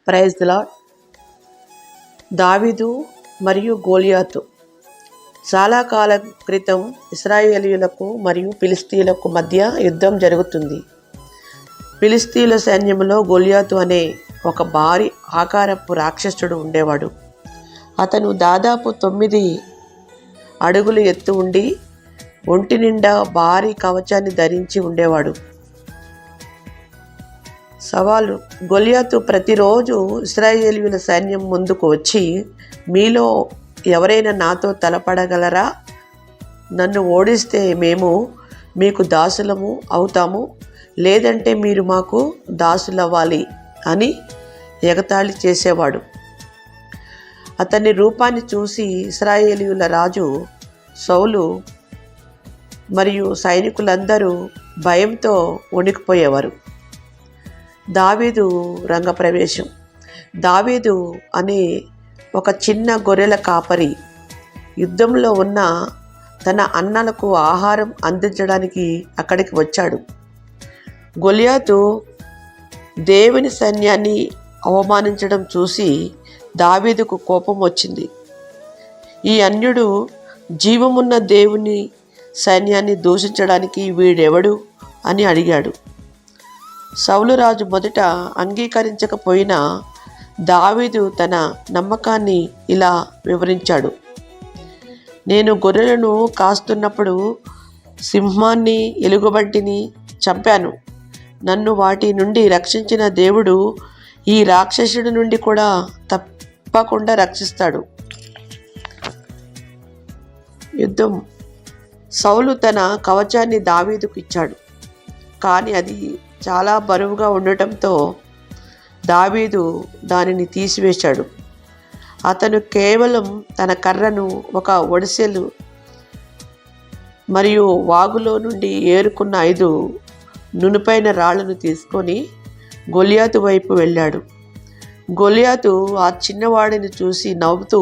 Praise the lord. దావీదు మరియు గోలియాతు. చాలా కాలం క్రితం ఇశ్రాయేలీయులకు మరియు ఫిలిష్తీయులకు మధ్య యుద్ధం జరుగుతుంది. ఫిలిష్తీయుల సైన్యంలో గోలియాతు అనే ఒక భారీ ఆకారపు రాక్షసుడు ఉండేవాడు. అతను దాదాపు 9 అడుగులు ఎత్తు ఉండి ఒంటి నిండా భారీ కవచాన్ని ధరించి ఉండేవాడు. సవాలు: గోలియాతు ప్రతిరోజు ఇశ్రాయేలీయుల సైన్యం ముందుకు వచ్చి, మీలో ఎవరైనా నాతో తలపడగలరా? నన్ను ఓడిస్తే మేము మీకు దాసులము అవుతాము, లేదంటే మీరు మాకు దాసులవ్వాలి అని ఎగతాళి చేసేవాడు. అతని రూపాన్ని చూసి ఇశ్రాయేలీయుల రాజు సౌలు మరియు సైనికులందరూ భయంతో వణికిపోయేవారు. దావీదు రంగప్రవేశం. దావీదు అనే ఒక చిన్న గొర్రెల కాపరి యుద్ధంలో ఉన్న తన అన్నలకు ఆహారం అందించడానికి అక్కడికి వచ్చాడు. గోలియాతు దేవుని సైన్యాన్ని అవమానించడం చూసి దావీదుకు కోపం వచ్చింది. ఈ అన్యుడు జీవమున్న దేవుని సైన్యాన్ని దూషించడానికి వీడెవడు అని అడిగాడు. సౌలు రాజు మొదట అంగీకరించకపోయినా దావీదు తన నమ్మకాన్ని ఇలా వివరించాడు: నేను గొర్రెలను కాస్తున్నప్పుడు సింహాన్ని, ఎలుగుబంటిని చంపాను. నన్ను వాటి నుండి రక్షించిన దేవుడు ఈ రాక్షసుడి నుండి కూడా తప్పకుండా రక్షిస్తాడు. యుద్ధం. సౌలు తన కవచాన్ని దావీదుకు ఇచ్చాడు, కానీ అది చాలా బరువుగా ఉండటంతో దావీదు దానిని తీసివేశాడు. అతను కేవలం తన కర్రను, ఒక ఒడిసెలు మరియు వాగులో నుండి ఏరుకున్న 5 నునుపైన రాళ్లను తీసుకొని గోలియాతు వైపు వెళ్ళాడు. గోలియాతు ఆ చిన్నవాడిని చూసి నవ్వుతూ,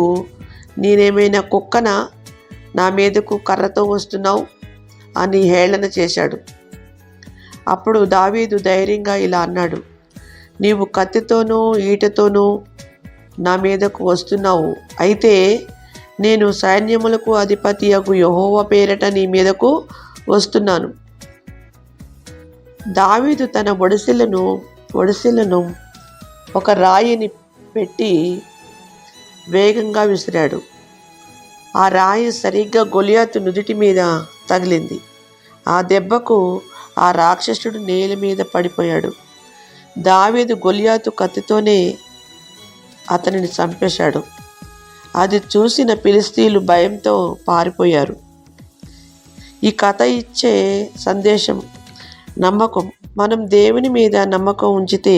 నేనేమైనా కుక్కనా, నా మీదకు కర్రతో వస్తున్నావు అని హేళన చేశాడు. అప్పుడు దావీదు ధైర్యంగా ఇలా అన్నాడు: నీవు కత్తితోనూ ఈటతోనూ నా మీదకు వస్తున్నావు, అయితే నేను సైన్యములకు అధిపతియగు యెహోవా పేరట నీ మీదకు వస్తున్నాను. దావీదు తన ఒడిసెలను ఒక రాయిని పెట్టి వేగంగా విసిరాడు. ఆ రాయి సరిగ్గా గోలియాతు నుదుటి మీద తగిలింది. ఆ దెబ్బకు ఆ రాక్షసుడు నేల మీద పడిపోయాడు. దావీదు గోలియాతు కత్తితోనే అతనిని చంపేశాడు. అది చూసిన ఫిలిష్తీయులు భయంతో పారిపోయారు. ఈ కథ ఇచ్చే సందేశం: నమ్మకం. మనం దేవుని మీద నమ్మకం ఉంచితే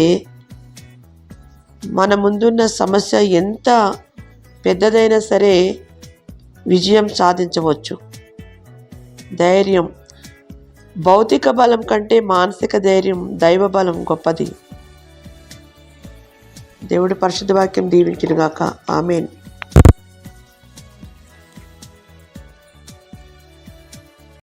మన ముందున్న సమస్య ఎంత పెద్దదైనా సరే విజయం సాధించవచ్చు. ధైర్యం. భౌతిక బలం కంటే మానసిక ధైర్యం, దైవ బలం గొప్పది. దేవుడి పరిశుద్ధ వాక్యం దీవించునుగాక. ఆమేన్.